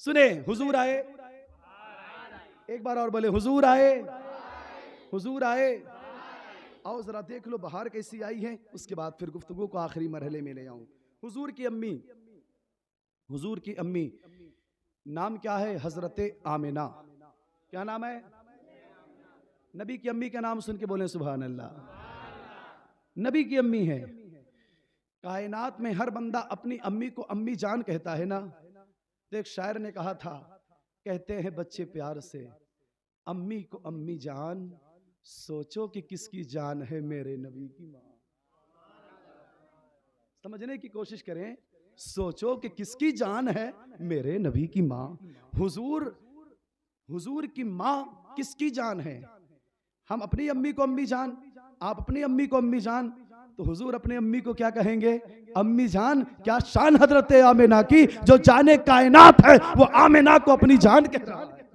सुने, हुजूर आए, एक बार और बोले हुजूर आए, हुजूर आए। आओ जरा देख लो बहार कैसी आई है, उसके बाद फिर गुफ्तगू को आखिरी मरहले में ले आऊं। हुजूर की अम्मी, हुजूर की अम्मी नाम क्या है? हजरत आमिना। क्या नाम है? नबी की अम्मी का नाम सुन के बोले सुभान अल्लाह। नबी की अम्मी है। कायनात में हर बंदा अपनी अम्मी को अम्मी जान कहता है ना। तो एक शायर ने कहा था, कहते हैं बच्चे प्यार से अम्मी को अम्मी जान, सोचो कि किसकी जान है मेरे नबी की मां। समझने की कोशिश करें, सोचो कि किसकी जान है मेरे नबी की मां। हुजूर, हुजूर की मां किसकी जान है? हम अपनी अम्मी को अम्मी जान, आप अपनी अम्मी को अम्मी जान, तो हुजूर अपनी अम्मी को क्या कहेंगे? अम्मी जान। क्या शान हजरत आमिना की, जो जाने कायनात है वो आमिना को अपनी जान कह रहा है।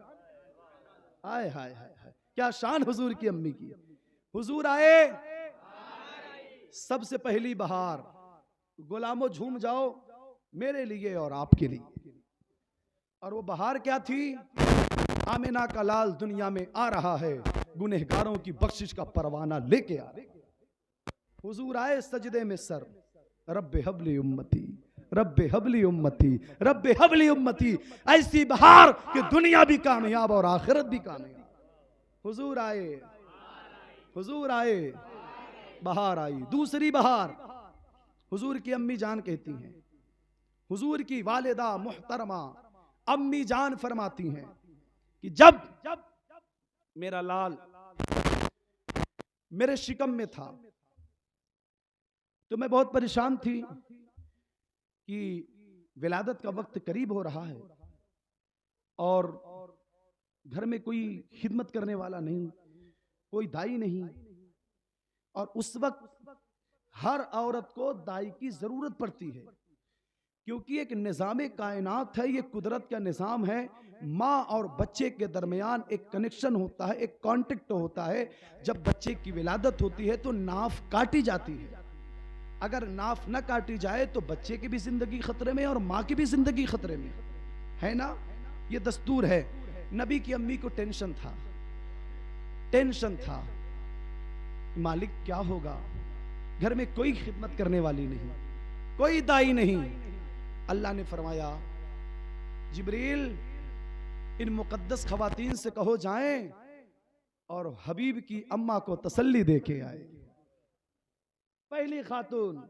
हाय हाय हाय, क्या शान हुजूर की अम्मी की। हुजूर आए, सबसे पहली बहार, गुलामों झूम जाओ मेरे लिए और आपके लिए। और वो बहार क्या थी? आमिना का लाल दुनिया में आ रहा है, गुनहगारों की बख्शिश का परवाना लेके आ रहा है। हुजूर आए सजदे में सर, रब्बे हबली उम्मती, रब्बे हबली उम्मती, रब्बे हबली उम्मती। ऐसी बहार कि दुनिया भी कामयाब और आखिरत भी कामयाब। हुजूर आए, हुजूर आए, बहार आई। दूसरी बहार हुजूर की अम्मी जान कहती हैं, हुजूर की वालिदा मुहतरमा अम्मी जान फरमाती हैं कि जब मेरा लाल मेरे शिकम में था तो मैं बहुत परेशान थी कि विलादत का वक्त करीब हो रहा है और घर में कोई खिदमत करने वाला नहीं, कोई दाई नहीं। और उस वक्त हर औरत को दाई की जरूरत पड़ती है, क्योंकि एक निज़ाम कायनात है, ये कुदरत का निज़ाम है। माँ और बच्चे के दरमियान एक कनेक्शन होता है, एक कांटेक्ट होता है। जब बच्चे की विलादत होती है तो नाफ काटी जाती है। अगर नाफ न काटी जाए तो बच्चे की भी जिंदगी खतरे में और माँ की भी जिंदगी खतरे में, है ना। ये दस्तूर है। नबी की अम्मी को टेंशन था, टेंशन था, मालिक क्या होगा, घर में कोई खिदमत करने वाली नहीं, कोई दाई नहीं। अल्लाह ने फरमाया, जिब्रील इन मुकद्दस खवातीन से कहो जाएं और हबीब की अम्मा को तसल्ली देके आए। पहली खातून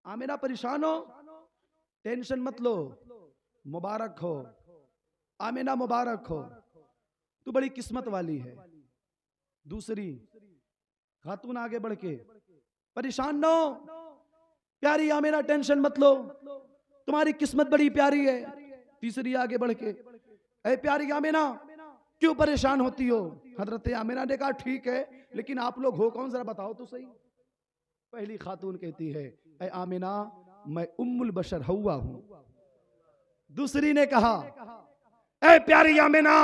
आमिना परेशान हो, टेंशन मत लो, मुबारक हो आमिना, मुबारक हो, तू बड़ी किस्मत वाली है। दूसरी खातून आगे बढ़ के, परेशान न हो प्यारी आमिना, टेंशन मत लो, तुम्हारी किस्मत बड़ी प्यारी है। तीसरी आगे बढ़ के, ऐ प्यारी आमिना क्यों परेशान होती हो? हजरत आमिना ने कहा ठीक है, लेकिन आप लोग हो कौन, जरा बताओ तो सही। पहली खातून कहती है, ऐ आमिना मैं उम्मुल बशर हवा हूं। दूसरी ने कहा, ऐ प्यारी आमिना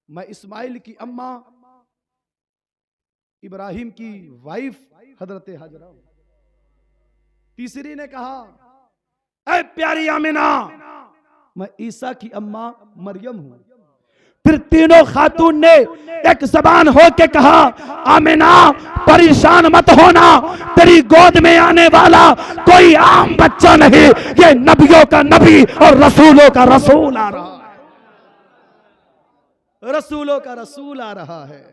मैं इस्माइल की अम्मा इब्राहिम की वाइफ हजरत हाजरा हूं। तीसरी ने कहा, ऐ प्यारी आमिना मैं ईसा की अम्मा मरियम हूं। फिर तीनों खातून ने एक जबान होके कहा, आमिना परेशान मत होना, तेरी गोद में आने वाला कोई आम बच्चा नहीं, ये नबियों का नबी और रसूलों का रसूल आ रहा है, रसूलों का रसूल आ रहा है।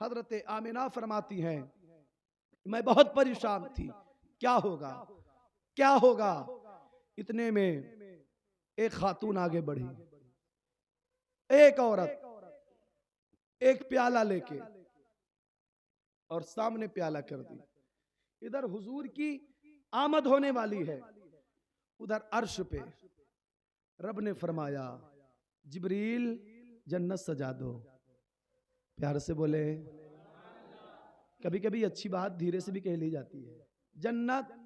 हजरत आमिना फरमाती हैं, मैं बहुत परेशान थी, क्या होगा क्या होगा। इतने में एक खातून आगे बढ़ी, एक औरत एक प्याला लेके और सामने प्याला कर दी। इधर हुजूर की आमद होने वाली है, उधर अर्श पे रब ने फरमाया, जिब्रील जन्नत सजा दो। प्यार से बोले, कभी कभी अच्छी बात धीरे से भी कह ली जाती है। जन्नत,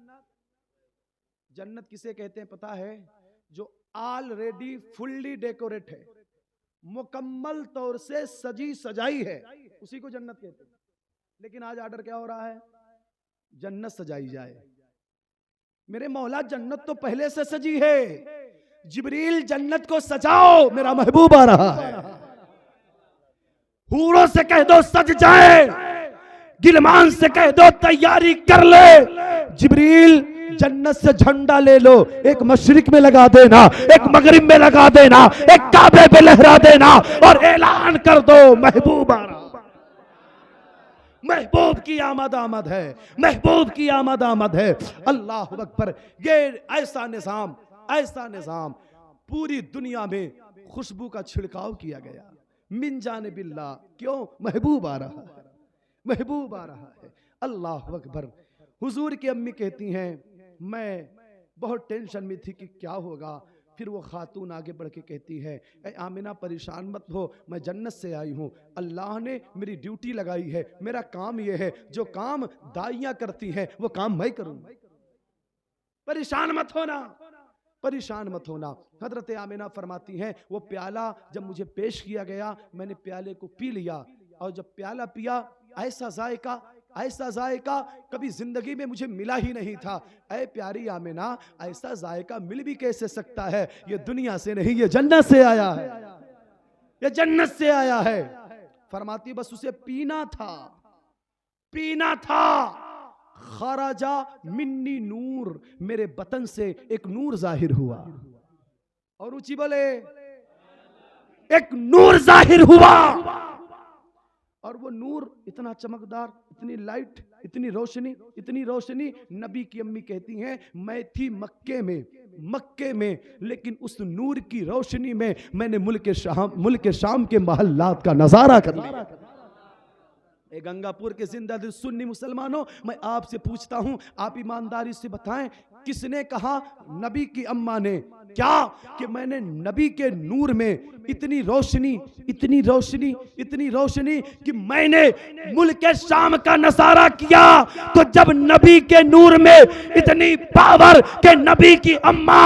जन्नत किसे कहते हैं पता है? जो ऑलरेडी फुल्ली डेकोरेट है, मुकम्मल तौर से सजी सजाई है, उसी को जन्नत कहते हैं। लेकिन आज ऑर्डर क्या हो रहा है? जन्नत सजाई जाए। मेरे मौला जन्नत तो पहले से सजी है, जिब्रील जन्नत को सजाओ, मेरा महबूब आ रहा है। हूरों से कह दो सज जाए, गिलमान से कह दो तैयारी कर ले। जिब्रील जन्नत से झंडा ले लो, एक मशरिक में लगा देना, एक मगरिब में लगा देना, एक काबे पे लहरा देना और ऐलान कर दो महबूब आ रहा। महबूब की आमद आमद है, महबूब की आमद आमद है। अल्लाह अकबर। ये ऐसा निजाम, ऐसा निजाम पूरी दुनिया में खुशबू का छिड़काव किया गया। मिन जाने बिल्ला, क्यों? महबूब आ रहा है, महबूब आ रहा है। अल्लाह अकबर। हुजूर की अम्मी कहती हैं मैं बहुत टेंशन में थी कि क्या होगा। फिर वो खातून आगे बढ़ के कहती है, ए आमिना परेशान मत हो, मैं जन्नत से आई हूँ, अल्लाह ने मेरी ड्यूटी लगाई है, मेरा काम ये है, जो काम दाइयाँ करती हैं वो काम मैं करूँगा, परेशान मत होना, परेशान मत होना। हजरत आमिना फरमाती हैं वो प्याला जब मुझे पेश किया गया, मैंने प्याले को पी लिया और जब प्याला पिया ऐसा जायका, ऐसा जायका कभी जिंदगी में मुझे मिला ही नहीं था। ऐ प्यारी आमिना, ऐसा जायका मिल भी कैसे सकता है? ये दुनिया से नहीं, ये जन्नत से आया है, ये जन्नत से आया है। फरमाती बस उसे पीना था, पीना था। खराजा मिन्नी नूर, मेरे बतन से एक नूर जाहिर हुआ। और ऊंची बोले, एक नूर जाहिर हुआ। और वो नूर इतना चमकदार, इतनी लाइट, इतनी रोशनी, इतनी रोशनी। नबी की अम्मी कहती हैं मैं थी मक्के में, मक्के में, लेकिन उस नूर की रोशनी में मैंने मुल्क शाम के महल्लात का नजारा कर लिया। गंगापुर के जिंदा दिल सुन्नी मुसलमानों, मैं आपसे पूछता हूं, आप ईमानदारी से बताएं, किसने कहा? नबी की अम्मा ने। क्या? कि मैंने नबी के नूर में इतनी रोशनी, इतनी रोशनी, इतनी रोशनी कि मैंने मुल्क शाम का नजारा किया। तो जब नबी के नूर में इतनी पावर के नबी की अम्मा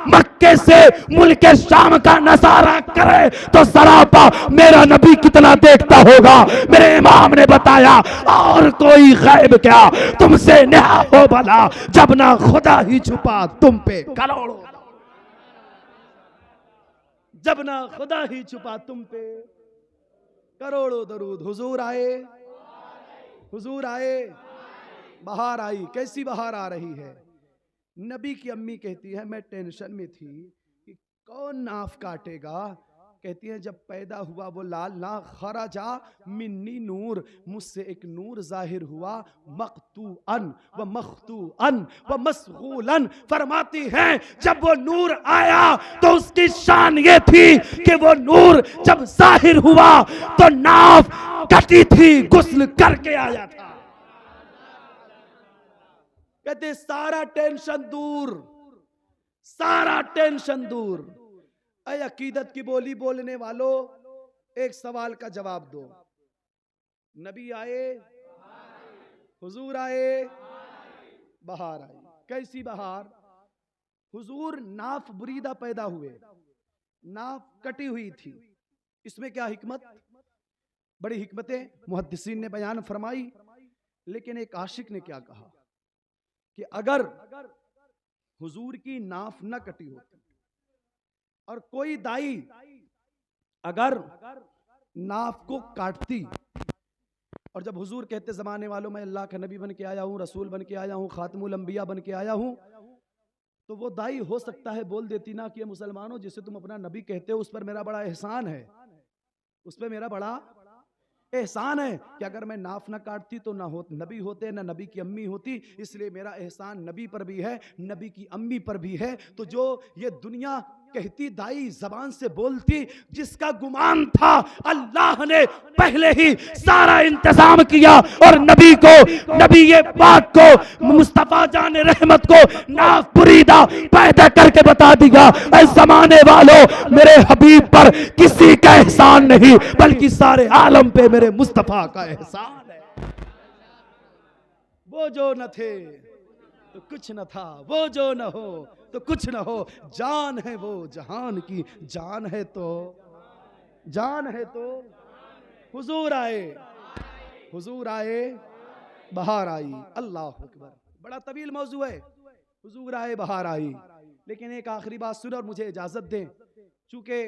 मक्के से मुल्क शाम का नजारा करे तो सरापा मेरा नबी कितना देखता होगा। मेरे इमाम ने बताया और कोई गैब क्या तुमसे नहा हो भला, जब ना खुदा ही छुपा तुम पे करोड़ों, जब ना खुदा ही छुपा तुम पे करोड़ों दरूद। हुजूर आए, हुजूर आए, बहार आई। कैसी बहार आ रही है? नबी की अम्मी कहती है मैं टेंशन में थी कि कौन नाफ काटेगा। कहती है जब पैदा हुआ वो लाल ना, खराजा मिन्नी नूर, मुझसे एक नूर जाहिर हुआ, मख्तूअन व मख्तूअन व मसगूलन। फरमाती हैं जब वो नूर आया तो उसकी शान ये थी कि वो नूर जब जाहिर हुआ तो नाफ कटी थी, गुस्ल करके आया था। कहते सारा टेंशन दूर, सारा टेंशन दूर। ऐ अकीदत की बोली बोलने वालों, एक सवाल का जवाब दो। नबी आए, हुजूर आए, बहार आई। कैसी बहार? हुजूर नाफ बुरीदा पैदा हुए, नाफ कटी हुई थी। इसमें क्या हिकमत? बड़ी हिकमतें मुहद्दिसीन ने बयान फरमाई। लेकिन एक आशिक ने क्या कहा कि अगर हुजूर की नाफ न कटी होती और कोई दाई अगर नाफ को काटती, और जब हुजूर कहते जमाने वालों मैं अल्लाह का नबी बन के आया हूं, रसूल बन के आया हूं, खातमुल अंबिया बन के आया हूं, तो वो दाई हो सकता है बोल देती ना कि मुसलमानों जिसे तुम अपना नबी कहते हो उस पर मेरा बड़ा एहसान है, उस पर मेरा बड़ा एहसान है कि अगर मैं नाफ ना काटती तो ना हो नबी होते, ना नबी की अम्मी होती, इसलिए मेरा एहसान नबी पर भी है, नबी की अम्मी पर भी है। तो जो ये दुनिया कहती दाई जबान से बोलती, जिसका गुमान था अल्लाह ने पहले ही सारा इंतजाम किया और नबी को, नबी ये बात को, मुस्तफा जान रहमत को नाफ बुरीदा पैदा करके बता दिया। ऐ जमाने वालों, मेरे हबीब पर किसी का एहसान नहीं बल्कि सारे आलम पे मेरे मुस्तफा का एहसान है। वो जो न थे तो कुछ न था, वो जो न हो तो कुछ न हो, जान है वो जहान की, जान है तो, जान है तो। हुजूर आए, हुजूर आए, बहार आई। अल्लाह अकबर। बड़ा तवील मौजू है। हुजूर आए, बहार आई। लेकिन एक आखिरी बात सुनो और मुझे इजाजत दें, चूंकि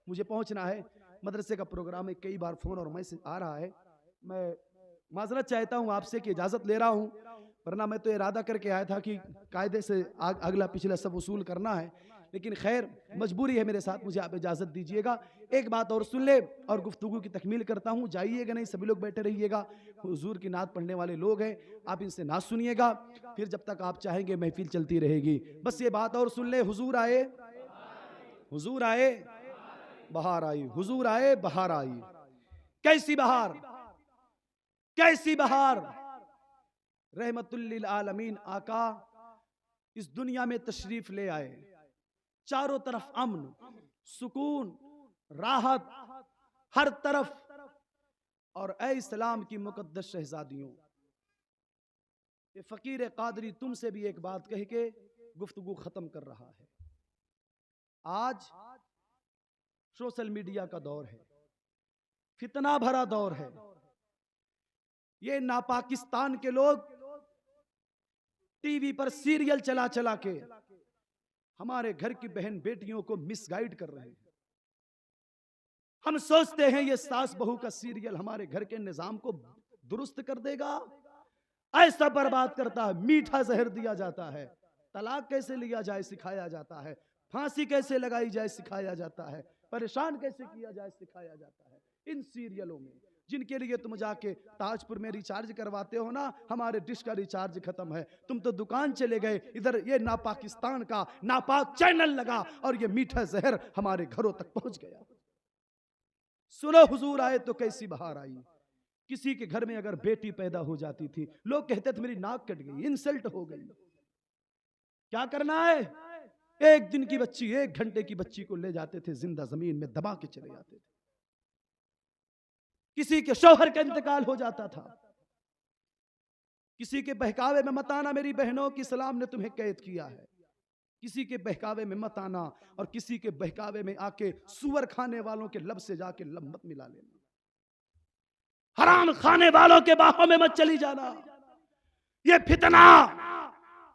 मुझे पहुंचना है, मदरसे का प्रोग्राम है, कई बार फोन और मैसेज आ रहा है। मैं माजरत चाहता हूं आपसे कि इजाजत ले रहा हूं, वरना मैं तो इरादा करके आया था कि कायदे से अगला पिछला सब वसूल करना है, लेकिन खैर मजबूरी है मेरे साथ, मुझे आप इजाजत दीजिएगा। एक बात और सुन ले और गुफ्तगू की तकमील करता हूं, जाइएगा नहीं, सभी लोग बैठे रहिएगा। हुजूर की नात पढ़ने वाले लोग हैं, आप इनसे नात सुनिएगा, फिर जब तक आप चाहेंगे महफिल चलती रहेगी। बस ये बात और सुन ले, हुजूर आए, हुजूर आए, बहार आई, हुजूर आए, बहार आई। कैसी बहार, कैसी बहार। रहमतुल लिल आलमीन आका इस दुनिया में तशरीफ ले आए, चारों तरफ अमन, सुकून, राहत हर तरफ। और ऐ इस्लाम की मुकद्दस शहजादियों, ये फकीर कादरी तुमसे भी एक बात कह के गुफ्तगू खत्म कर रहा है। आज सोशल मीडिया का दौर है, फितना भरा दौर है। ये नापाकिस्तान के लोग टीवी पर सीरियल चला चला के हमारे घर की बहन बेटियों को मिसगाइड कर रहे हैं। हम सोचते हैं ये सास बहू का सीरियल हमारे घर के निजाम को दुरुस्त कर देगा, ऐसा बर्बाद करता है। मीठा जहर दिया जाता है, तलाक कैसे लिया जाए सिखाया जाता है, फांसी कैसे लगाई जाए सिखाया जाता है, परेशान कैसे किया जाए सिखाया जाता है। इन सीरियलों में जिनके लिए तुम जाके ताजपुर में रिचार्ज करवाते हो ना, हमारे डिश का रिचार्ज खत्म है, तुम तो दुकान चले गए, इधर ये नापाकिस्तान का नापाक चैनल लगा और ये मीठा जहर हमारे घरों तक पहुंच गया। सुनो हुजूर आए तो कैसी बहार आई। किसी के घर में अगर बेटी पैदा हो जाती थी, लोग कहते थे मेरी नाक कट गई, इंसल्ट हो गई। क्या करना है, एक दिन की बच्ची, एक घंटे की बच्ची को ले जाते थे, जिंदा जमीन में दबा के चले जाते थे। किसी के शौहर का इंतकाल हो जाता था, किसी के बहकावे में मत आना मेरी बहनों की इस्लाम ने तुम्हें कैद किया है। किसी के बहकावे में मत आना और किसी के बहकावे में आके सुअर खाने वालों के लब से जाके लब मत मिला लेना, हराम खाने वालों के बाहों में मत चली जाना। ये फितना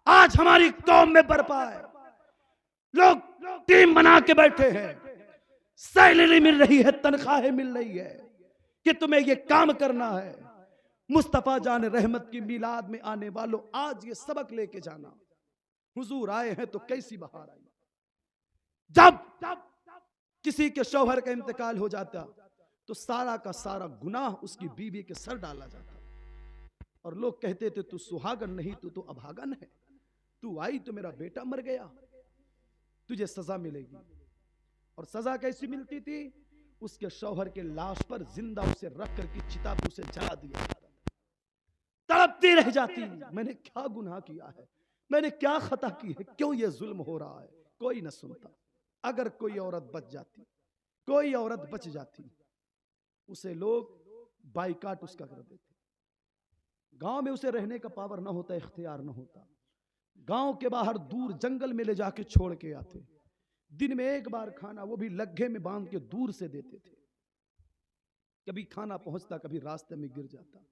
आज हमारी कौम में बरपा है। लोग टीम बना के बैठे हैं, सैलरी मिल रही है, तनख्वाहें मिल रही है कि तुम्हें ये काम करना है। मुस्तफा जान रहमत की मिलाद में आने वालों, आज ये सबक लेके जाना, हुजूर आए हैं तो कैसी बहार आई। जब किसी के शौहर का इंतकाल हो जाता तो सारा का सारा गुनाह उसकी बीवी के सर डाला जाता और लोग कहते थे तू सुहागन नहीं, तू तो अभागन है, तू आई तो मेरा बेटा मर गया, तुझे सजा मिलेगी। और सजा कैसी मिलती थी, उसके शौहर के लाश पर जिंदा उसे रख करके चिता पर उसे जला दिया जाता, तड़पती रह जाती, मैंने क्या गुनाह किया है, मैंने क्या खता की है, क्यों ये जुल्म हो रहा है। कोई न सुनता। अगर कोई औरत बच जाती, कोई औरत बच जाती, उसे लोग बाइकाट उसका कर देते। गांव में उसे रहने का पावर ना होता, इख्तियार ना होता, गांव के बाहर दूर जंगल में ले जाके छोड़ के आते। दिन में एक बार खाना, वो भी लग्घे में बांध के दूर से देते थे। कभी खाना पहुंचता, कभी रास्ते में गिर जाता।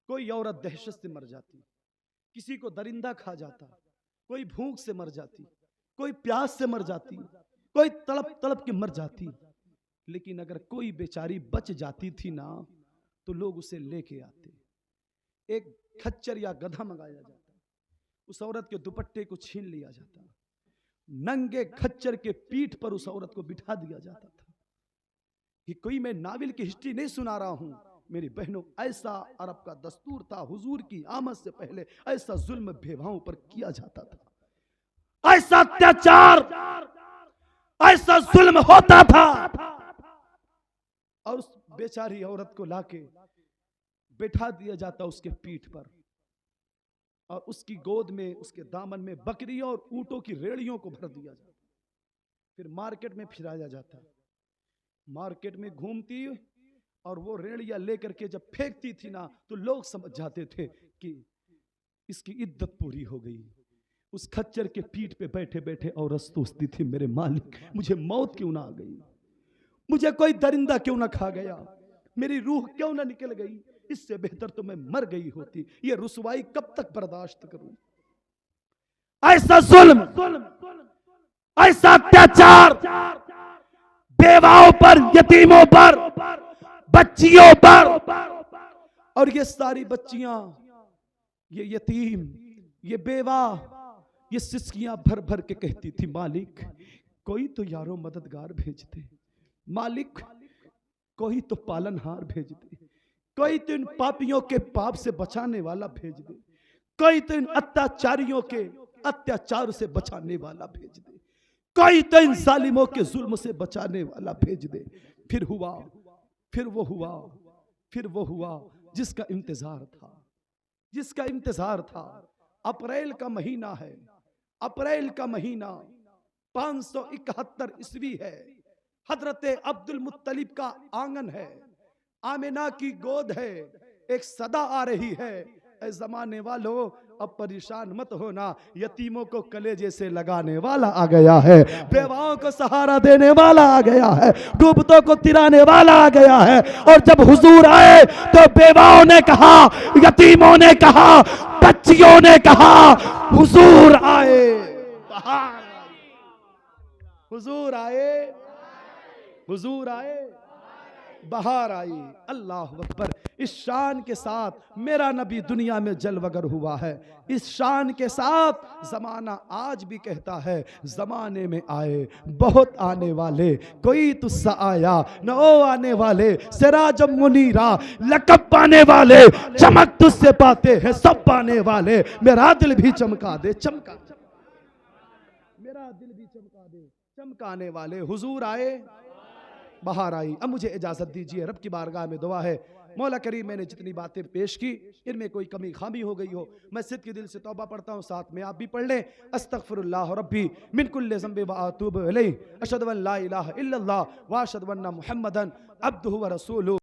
कोई औरत दहशत से मर जाती, किसी को दरिंदा खा जाता, कोई भूख से मर जाती, कोई प्यास से मर जाती, कोई तड़प तड़प के मर जाती। लेकिन अगर कोई बेचारी बच जाती थी ना, तो लोग उसे लेके आते, एक खच्चर या गधा मंगाया जाता, उस औरत के दुपट्टे को छीन लिया जाता, नंगे खच्चर के पीठ पर उस औरत को बिठा दिया जाता था। कि कोई मैं नाविल की हिस्ट्री नहीं सुना रहा हूं मेरी बहनों, ऐसा अरब का दस्तूर था। हुजूर की आमद से पहले ऐसा जुल्म बेवाओं पर किया जाता था, ऐसा अत्याचार, ऐसा जुल्म होता था। और उस बेचारी औरत को लाके बैठा दिया जाता उसके पीठ पर, और उसकी गोद में, उसके दामन में बकरियों और ऊंटों की रेड़ियों को भर दिया जाता। फिर मार्केट में फिराया जाता, मार्केट में घूमती और वो रेड़ियां लेकर के जब फेंकती थी ना, तो लोग समझ जाते थे कि इसकी इद्दत पूरी हो गई। उस खच्चर के पीठ पे बैठे बैठे औरत सोचती थी मेरे मालिक, मुझे मौत क्यों ना आ गई, मुझे कोई दरिंदा क्यों ना खा गया, मेरी रूह क्यों ना निकल गई, इससे बेहतर तो मैं मर गई होती। ये रुसवाई कब तक बर्दाश्त करूं। ऐसा जुल्म, ऐसा अत्याचार बेवाओं पर, यतीमों पर, बच्चियों पर। और ये सारी बच्चियां, ये यतीम, ये बेवा, ये सिसकियां भर भर के कहती थी, मालिक कोई तो यारो मददगार भेज दे, मालिक कोई तो पालनहार भेज दे, कोई तो इन पापियों के पाप से बचाने वाला भेज दे, कोई तो इन अत्याचारियों के अत्याचार से बचाने वाला भेज दे, कोई तो इन जालिमों के जुल्म से बचाने वाला भेज दे। फिर हुआ, फिर वो हुआ, फिर वो हुआ जिसका इंतजार था, जिसका इंतजार था। अप्रैल का महीना है, अप्रैल का महीना 571 ईस्वी है। हजरत अब्दुल मुत्तलिब का आंगन है, आमिना की गोद है। एक सदा आ रही है, ऐ जमाने वालों अब परेशान मत होना, यतीमों को कलेजे से लगाने वाला आ गया है, बेवाओं को सहारा देने वाला आ गया है, डूबतों को तिराने वाला आ गया है। और जब हुजूर आए तो बेवाओं ने कहा, यतीमों ने कहा, बच्चियों ने कहा, हुजूर आए, बहार हुजूर आए, हुजूर आए, बहार आई। अल्लाह अकबर। इस शान के साथ मेरा नबी दुनिया में जलवगर हुआ है। इस शान के साथ जमाना आज भी कहता है, जमाने में आए बहुत आने वाले, कोई तुस्सा आया न ओ आने वाले, सिराज मुनीरा लकब पाने वाले, चमक तुझसे पाते हैं सब पाने वाले। मेरा दिल भी चमका दे, चमका, मेरा दिल भी चमका दे, चमकाने वाले। हुजूर आए, बाहर आई। अब मुझे इजाजत दीजिए, रब की बारगाह में दुआ है, मौला करीम मैंने जितनी बातें पेश की इनमें कोई कमी खामी हो गई हो, मैं सिद्ध के दिल से तौबा पढ़ता हूँ, साथ में आप भी पढ़ लें। अस्तगफिरुल्लाह रब्बी मिन कुल्लि ज़ंबि व अतूबु इलैहि, अशहदु अन ला इलाहा इल्लल्लाह व अशहदु अन्ना मुहम्मदन अब्दुहु व रसूलुहु।